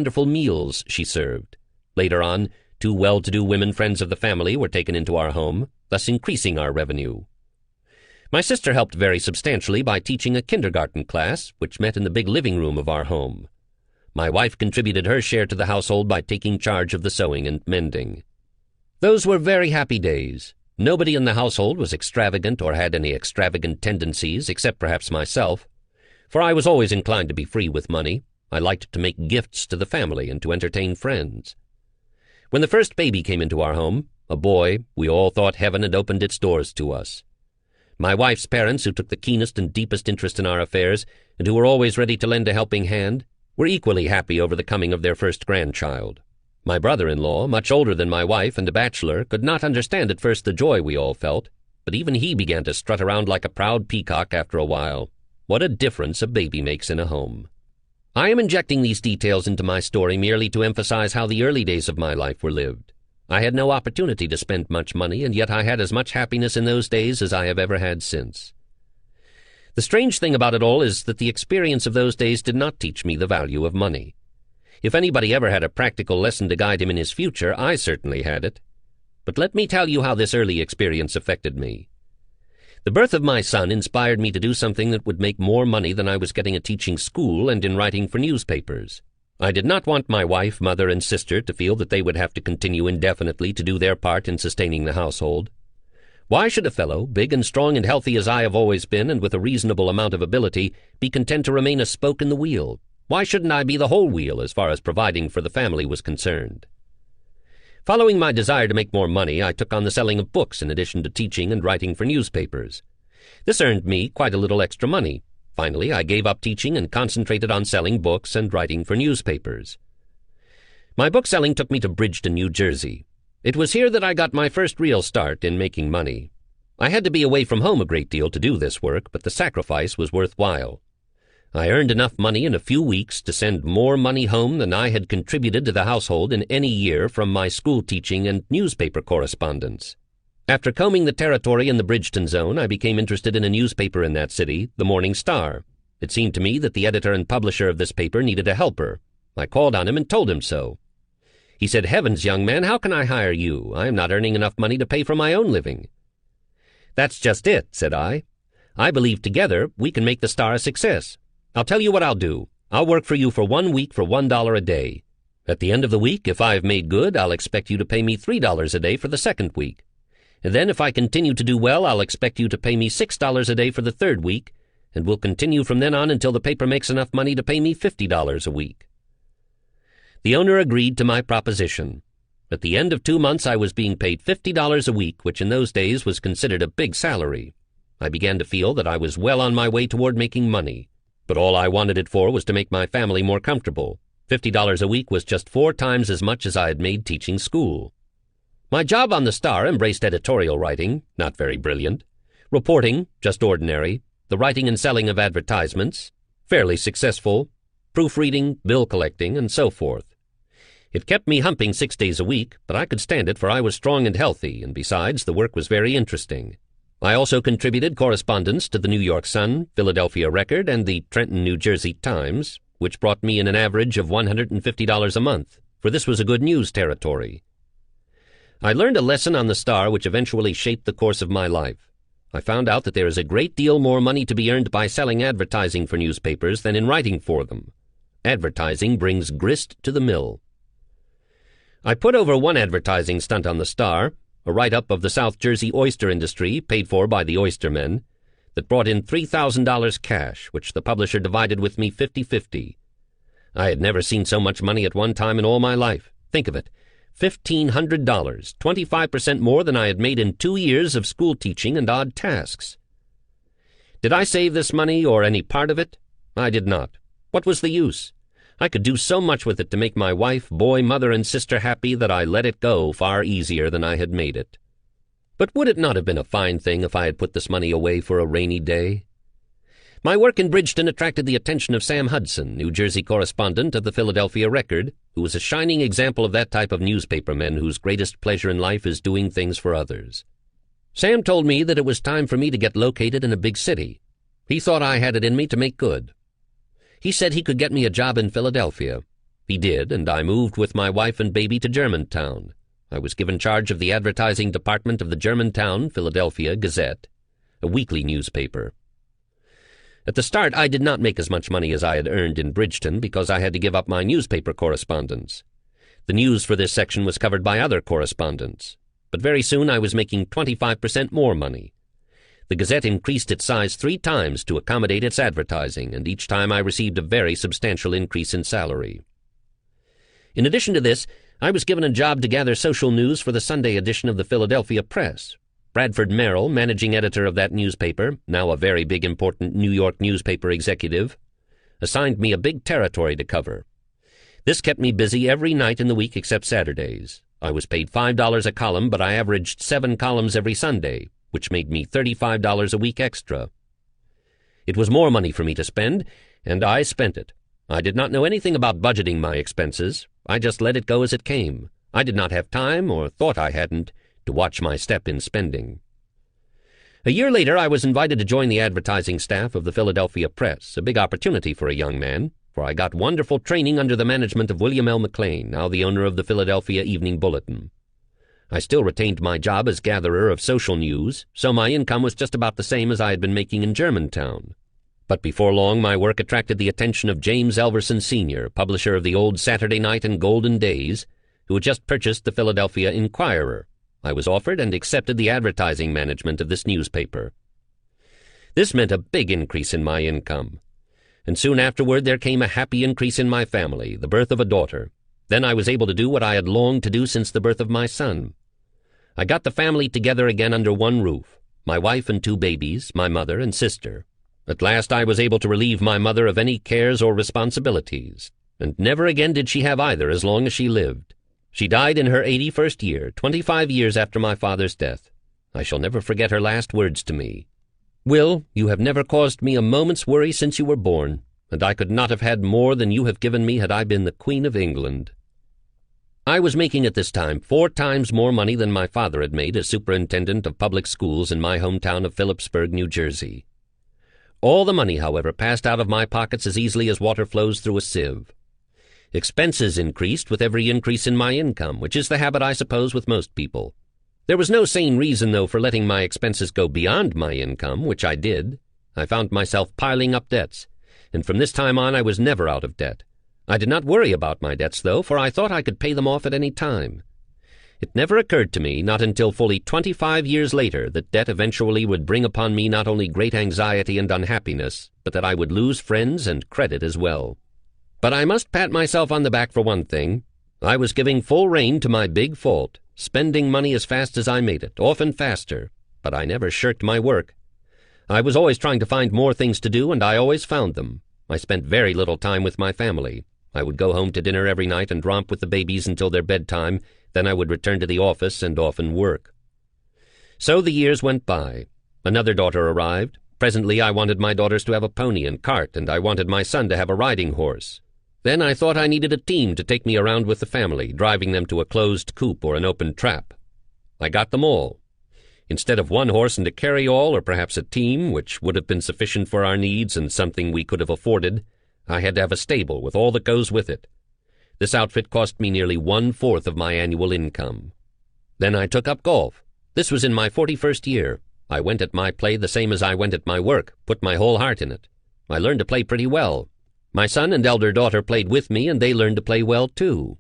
wonderful meals she served. Later on, 2 well-to-do women friends of the family were taken into our home, thus increasing our revenue. My sister helped very substantially by teaching a kindergarten class, which met in the big living room of our home. My wife contributed her share to the household by taking charge of the sewing and mending. Those were very happy days. Nobody in the household was extravagant or had any extravagant tendencies, except perhaps myself, for I was always inclined to be free with money. I liked to make gifts to the family and to entertain friends. When the first baby came into our home, a boy, we all thought heaven had opened its doors to us. My wife's parents, who took the keenest and deepest interest in our affairs, and who were always ready to lend a helping hand, were equally happy over the coming of their first grandchild. My brother-in-law, much older than my wife and a bachelor, could not understand at first the joy we all felt, but even he began to strut around like a proud peacock after a while. What a difference a baby makes in a home. I am injecting these details into my story merely to emphasize how the early days of my life were lived. I had no opportunity to spend much money, and yet I had as much happiness in those days as I have ever had since. The strange thing about it all is that the experience of those days did not teach me the value of money. If anybody ever had a practical lesson to guide him in his future, I certainly had it. But let me tell you how this early experience affected me. The birth of my son inspired me to do something that would make more money than I was getting at teaching school and in writing for newspapers. I did not want my wife, mother, and sister to feel that they would have to continue indefinitely to do their part in sustaining the household. Why should a fellow, big and strong and healthy as I have always been and with a reasonable amount of ability, be content to remain a spoke in the wheel? Why shouldn't I be the whole wheel as far as providing for the family was concerned? Following my desire to make more money, I took on the selling of books in addition to teaching and writing for newspapers. This earned me quite a little extra money. Finally, I gave up teaching and concentrated on selling books and writing for newspapers. My book selling took me to Bridgeton, New Jersey. It was here that I got my first real start in making money. I had to be away from home a great deal to do this work, but the sacrifice was worthwhile. I earned enough money in a few weeks to send more money home than I had contributed to the household in any year from my school teaching and newspaper correspondence. After combing the territory in the Bridgeton zone, I became interested in a newspaper in that city, the Morning Star. It seemed to me that the editor and publisher of this paper needed a helper. I called on him and told him so. He said, "Heavens, young man, how can I hire you? I am not earning enough money to pay for my own living." "That's just it," said I. "I believe together we can make the Star a success. I'll tell you what I'll do. I'll work for you for 1 week for $1 a day. At the end of the week, if I've made good, I'll expect you to pay me $3 a day for the second week. And then if I continue to do well, I'll expect you to pay me $6 a day for the third week, and we'll continue from then on until the paper makes enough money to pay me $50 a week." The owner agreed to my proposition. At the end of 2 months, I was being paid $50 a week, which in those days was considered a big salary. I began to feel that I was well on my way toward making money. But all I wanted it for was to make my family more comfortable. $50 a week was just 4 times as much as I had made teaching school. My job on the Star embraced editorial writing, not very brilliant, reporting, just ordinary, the writing and selling of advertisements, fairly successful, proofreading, bill collecting, and so forth. It kept me humping 6 days a week, but I could stand it, for I was strong and healthy, and besides, the work was very interesting. I also contributed correspondence to the New York Sun, Philadelphia Record, and the Trenton, New Jersey Times, which brought me in an average of $150 a month, for this was a good news territory. I learned a lesson on the Star which eventually shaped the course of my life. I found out that there is a great deal more money to be earned by selling advertising for newspapers than in writing for them. Advertising brings grist to the mill. I put over one advertising stunt on the Star, a write-up of the South Jersey oyster industry, paid for by the oystermen, that brought in $3,000 cash, which the publisher divided with me 50-50. I had never seen so much money at one time in all my life. Think of it, $1,500, 25% more than I had made in 2 years of school teaching and odd tasks. Did I save this money, or any part of it? I did not. What was the use? I could do so much with it to make my wife, boy, mother, and sister happy that I let it go far easier than I had made it. But would it not have been a fine thing if I had put this money away for a rainy day? My work in Bridgeton attracted the attention of Sam Hudson, New Jersey correspondent of the Philadelphia Record, who was a shining example of that type of newspaperman whose greatest pleasure in life is doing things for others. Sam told me that it was time for me to get located in a big city. He thought I had it in me to make good. He said he could get me a job in Philadelphia. He did, and I moved with my wife and baby to Germantown. I was given charge of the advertising department of the Germantown, Philadelphia Gazette, a weekly newspaper. At the start, I did not make as much money as I had earned in Bridgeton because I had to give up my newspaper correspondence. The news for this section was covered by other correspondents, but very soon I was making 25% more money. The Gazette increased its size 3 times to accommodate its advertising, and each time I received a very substantial increase in salary. In addition to this, I was given a job to gather social news for the Sunday edition of the Philadelphia Press. Bradford Merrill, managing editor of that newspaper, now a very big important New York newspaper executive, assigned me a big territory to cover. This kept me busy every night in the week except Saturdays. I was paid $5 a column, but I averaged 7 columns every Sunday, which made me $35 a week extra. It was more money for me to spend, and I spent it. I did not know anything about budgeting my expenses. I just let it go as it came. I did not have time, or thought I hadn't, to watch my step in spending. A year later, I was invited to join the advertising staff of the Philadelphia Press, a big opportunity for a young man, for I got wonderful training under the management of William L. McLean, now the owner of the Philadelphia Evening Bulletin. I still retained my job as gatherer of social news, so my income was just about the same as I had been making in Germantown. But before long, my work attracted the attention of James Elverson Sr., publisher of the old Saturday Night and Golden Days, who had just purchased the Philadelphia Inquirer. I was offered and accepted the advertising management of this newspaper. This meant a big increase in my income. And soon afterward there came a happy increase in my family, the birth of a daughter. Then I was able to do what I had longed to do since the birth of my son. I got the family together again under one roof, my wife and 2 babies, my mother and sister. At last I was able to relieve my mother of any cares or responsibilities, and never again did she have either as long as she lived. She died in her 81st year, 25 years after my father's death. I shall never forget her last words to me. "Will, you have never caused me a moment's worry since you were born, and I could not have had more than you have given me had I been the Queen of England." I was making at this time 4 times more money than my father had made as superintendent of public schools in my hometown of Phillipsburg, New Jersey. All the money, however, passed out of my pockets as easily as water flows through a sieve. Expenses increased with every increase in my income, which is the habit, I suppose, with most people. There was no sane reason, though, for letting my expenses go beyond my income, which I did. I found myself piling up debts, and from this time on I was never out of debt. I did not worry about my debts, though, for I thought I could pay them off at any time. It never occurred to me, not until fully 25 years later, that debt eventually would bring upon me not only great anxiety and unhappiness, but that I would lose friends and credit as well. But I must pat myself on the back for one thing. I was giving full rein to my big fault, spending money as fast as I made it, often faster, but I never shirked my work. I was always trying to find more things to do, and I always found them. I spent very little time with my family. I would go home to dinner every night and romp with the babies until their bedtime, then I would return to the office and often work. So the years went by. Another daughter arrived. Presently I wanted my daughters to have a pony and cart, and I wanted my son to have a riding horse. Then I thought I needed a team to take me around with the family, driving them to a closed coop or an open trap. I got them all. Instead of 1 horse and a carry-all, or perhaps a team, which would have been sufficient for our needs and something we could have afforded, I had to have a stable with all that goes with it. This outfit cost me nearly 1/4 of my annual income. Then I took up golf. This was in my 41st year. I went at my play the same as I went at my work, put my whole heart in it. I learned to play pretty well. My son and elder daughter played with me, and they learned to play well, too.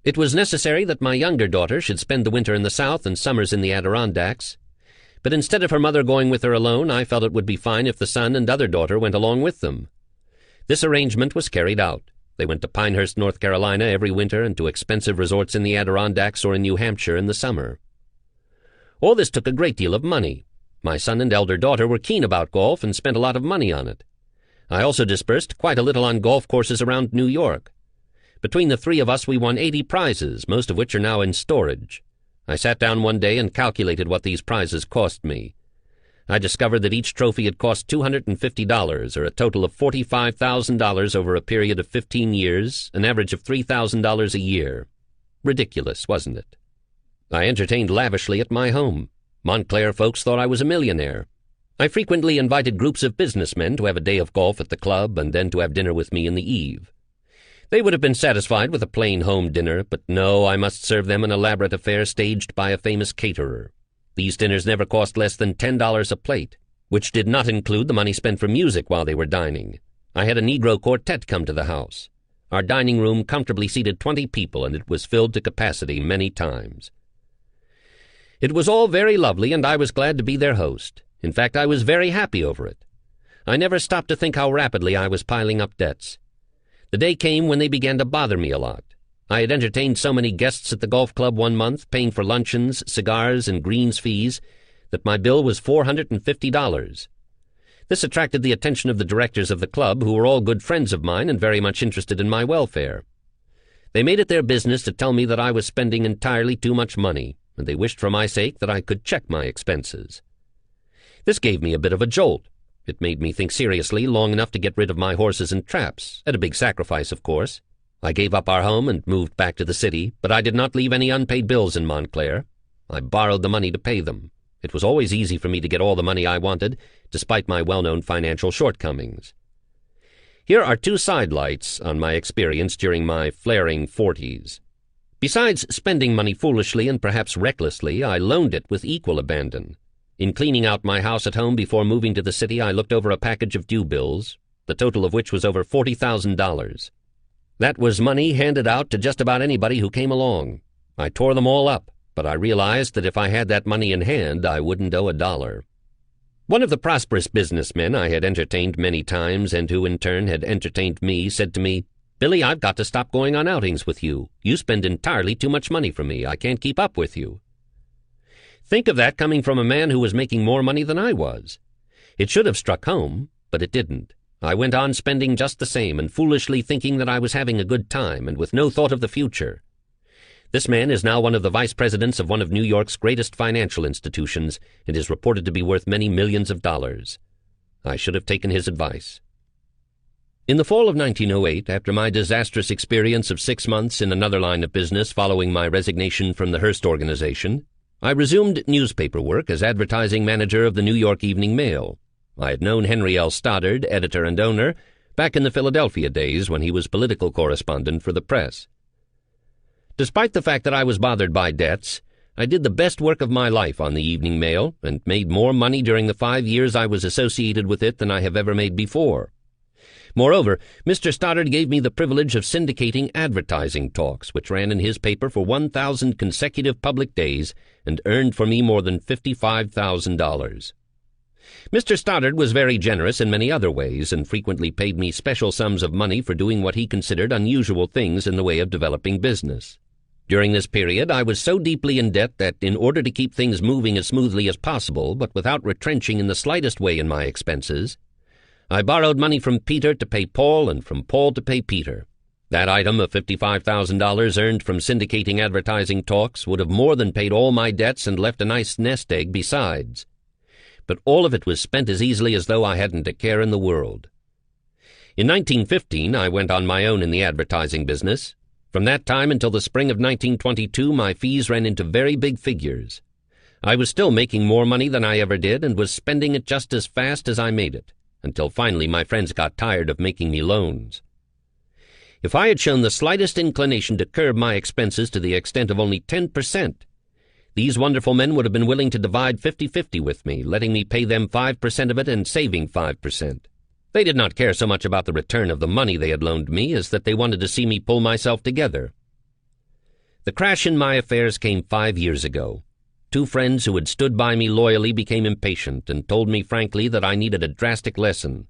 It was necessary that my younger daughter should spend the winter in the South and summers in the Adirondacks. But instead of her mother going with her alone, I felt it would be fine if the son and other daughter went along with them. This arrangement was carried out. They went to Pinehurst, North Carolina every winter and to expensive resorts in the Adirondacks or in New Hampshire in the summer. All this took a great deal of money. My son and elder daughter were keen about golf and spent a lot of money on it. I also disbursed quite a little on golf courses around New York. Between the 3 of us we won 80 prizes, most of which are now in storage. I sat down one day and calculated what these prizes cost me. I discovered that each trophy had cost $250, or a total of $45,000 over a period of 15 years, an average of $3,000 a year. Ridiculous, wasn't it? I entertained lavishly at my home. Montclair folks thought I was a millionaire. I frequently invited groups of businessmen to have a day of golf at the club and then to have dinner with me in the eve. They would have been satisfied with a plain home dinner, but no, I must serve them an elaborate affair staged by a famous caterer. These dinners never cost less than $10 a plate, which did not include the money spent for music while they were dining. I had a Negro quartet come to the house. Our dining room comfortably seated 20 people, and it was filled to capacity many times. It was all very lovely, and I was glad to be their host. In fact, I was very happy over it. I never stopped to think how rapidly I was piling up debts. The day came when they began to bother me a lot. I had entertained so many guests at the golf club one month, paying for luncheons, cigars, and greens fees, that my bill was $450. This attracted the attention of the directors of the club, who were all good friends of mine and very much interested in my welfare. They made it their business to tell me that I was spending entirely too much money, and they wished for my sake that I could check my expenses. This gave me a bit of a jolt. It made me think seriously long enough to get rid of my horses and traps, at a big sacrifice, of course. I gave up our home and moved back to the city, but I did not leave any unpaid bills in Montclair. I borrowed the money to pay them. It was always easy for me to get all the money I wanted, despite my well-known financial shortcomings. Here are 2 sidelights on my experience during my flaring 40s. Besides spending money foolishly and perhaps recklessly, I loaned it with equal abandon. In cleaning out my house at home before moving to the city, I looked over a package of due bills, the total of which was over $40,000. That was money handed out to just about anybody who came along. I tore them all up, but I realized that if I had that money in hand, I wouldn't owe a dollar. One of the prosperous businessmen I had entertained many times and who in turn had entertained me said to me, "Billy, I've got to stop going on outings with you. You spend entirely too much money for me. I can't keep up with you." Think of that coming from a man who was making more money than I was. It should have struck home, but it didn't. I went on spending just the same and foolishly thinking that I was having a good time and with no thought of the future. This man is now one of the vice presidents of one of New York's greatest financial institutions and is reported to be worth many millions of dollars. I should have taken his advice. In the fall of 1908, after my disastrous experience of 6 months in another line of business following my resignation from the Hearst organization, I resumed newspaper work as advertising manager of the New York Evening Mail. I had known Henry L. Stoddard, editor and owner, back in the Philadelphia days when he was political correspondent for the press. Despite the fact that I was bothered by debts, I did the best work of my life on the Evening Mail and made more money during the 5 years I was associated with it than I have ever made before. Moreover, Mr. Stoddard gave me the privilege of syndicating advertising talks, which ran in his paper for 1,000 consecutive public days and earned for me more than $55,000. Mr. Stoddard was very generous in many other ways and frequently paid me special sums of money for doing what he considered unusual things in the way of developing business. During this period, I was so deeply in debt that in order to keep things moving as smoothly as possible, but without retrenching in the slightest way in my expenses, I borrowed money from Peter to pay Paul and from Paul to pay Peter. That item of $55,000 earned from syndicating advertising talks would have more than paid all my debts and left a nice nest egg besides. But all of it was spent as easily as though I hadn't a care in the world. In 1915, I went on my own in the advertising business. From that time until the spring of 1922, my fees ran into very big figures. I was still making more money than I ever did and was spending it just as fast as I made it, until finally my friends got tired of making me loans. If I had shown the slightest inclination to curb my expenses to the extent of only 10%, these wonderful men would have been willing to divide 50-50 with me, letting me pay them 5% of it and saving 5%. They did not care so much about the return of the money they had loaned me as that they wanted to see me pull myself together. The crash in my affairs came 5 years ago. 2 friends who had stood by me loyally became impatient and told me frankly that I needed a drastic lesson.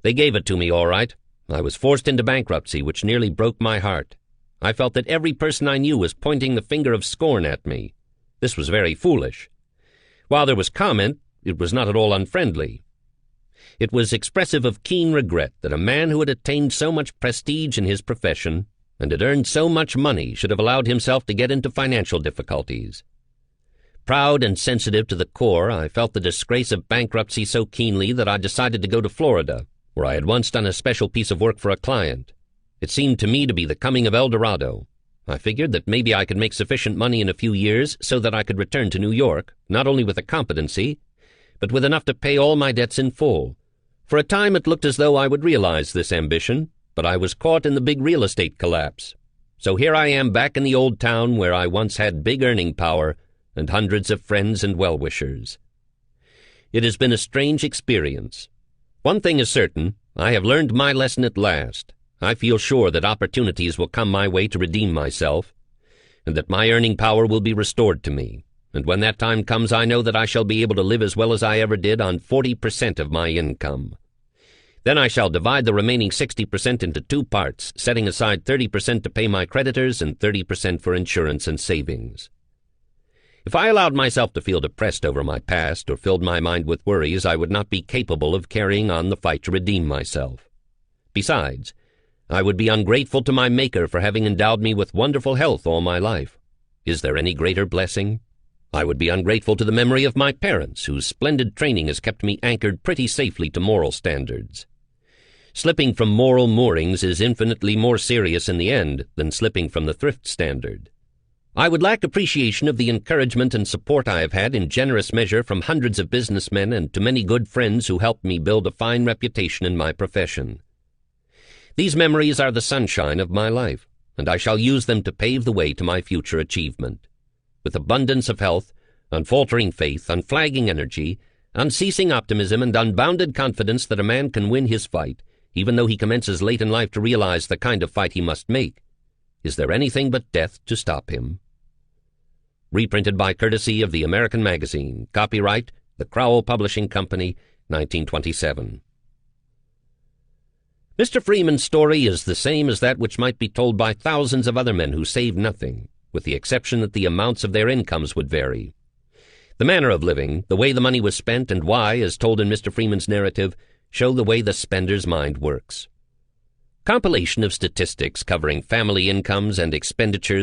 They gave it to me all right. I was forced into bankruptcy, which nearly broke my heart. I felt that every person I knew was pointing the finger of scorn at me. This was very foolish. While there was comment, it was not at all unfriendly. It was expressive of keen regret that a man who had attained so much prestige in his profession and had earned so much money should have allowed himself to get into financial difficulties. Proud and sensitive to the core, I felt the disgrace of bankruptcy so keenly that I decided to go to Florida, where I had once done a special piece of work for a client. It seemed to me to be the coming of El Dorado. I figured that maybe I could make sufficient money in a few years so that I could return to New York, not only with a competency, but with enough to pay all my debts in full. For a time it looked as though I would realize this ambition, but I was caught in the big real estate collapse. So here I am back in the old town where I once had big earning power and hundreds of friends and well-wishers. It has been a strange experience. One thing is certain, I have learned my lesson at last. I feel sure that opportunities will come my way to redeem myself, and that my earning power will be restored to me. And when that time comes, I know that I shall be able to live as well as I ever did on 40% of my income. Then I shall divide the remaining 60% into two parts, setting aside 30% to pay my creditors and 30% for insurance and savings. If I allowed myself to feel depressed over my past or filled my mind with worries, I would not be capable of carrying on the fight to redeem myself. Besides, I would be ungrateful to my Maker for having endowed me with wonderful health all my life. Is there any greater blessing? I would be ungrateful to the memory of my parents, whose splendid training has kept me anchored pretty safely to moral standards. Slipping from moral moorings is infinitely more serious in the end than slipping from the thrift standard. I would lack appreciation of the encouragement and support I have had in generous measure from hundreds of businessmen and to many good friends who helped me build a fine reputation in my profession. These memories are the sunshine of my life, and I shall use them to pave the way to my future achievement. With abundance of health, unfaltering faith, unflagging energy, unceasing optimism, and unbounded confidence that a man can win his fight, even though he commences late in life to realize the kind of fight he must make, is there anything but death to stop him? Reprinted by courtesy of the American Magazine. Copyright, The Crowell Publishing Company, 1927. Mr. Freeman's story is the same as that which might be told by thousands of other men who saved nothing, with the exception that the amounts of their incomes would vary. The manner of living, the way the money was spent, and why, as told in Mr. Freeman's narrative, show the way the spender's mind works. Compilation of statistics covering family incomes and expenditures